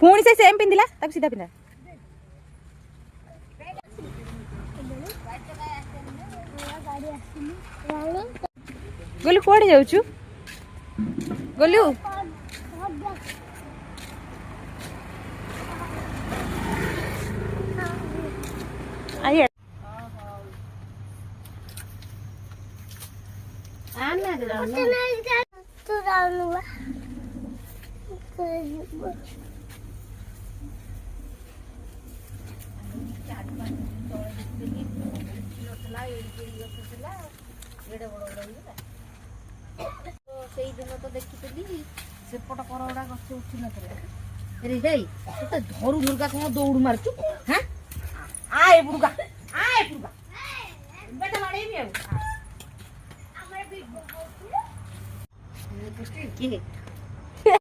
ପୁଣି ସେ ସେମ୍ ପିନ୍ଧିଲା ତାକୁ ସିଧା ପିନ୍ଧା। ଗୋଲୁ କୁଆଡେ ଯାଉଛୁ ଗୋଲୁ? ସେଇ ଦିନ ତ ଦେଖିଥିଲି ସେପଟ କରଗୁଡା ଗଛ ଉଠି ନଥିଲା। ଧରୁ ଧରୁକା କଣ ଦୌଡୁ ମାରୁଛୁ? ଆଏ ବୁଡୁକା ଆଏ ବୁଡୁକା ବେଟା ମାଡେଇବି ଆଉ। କିଏ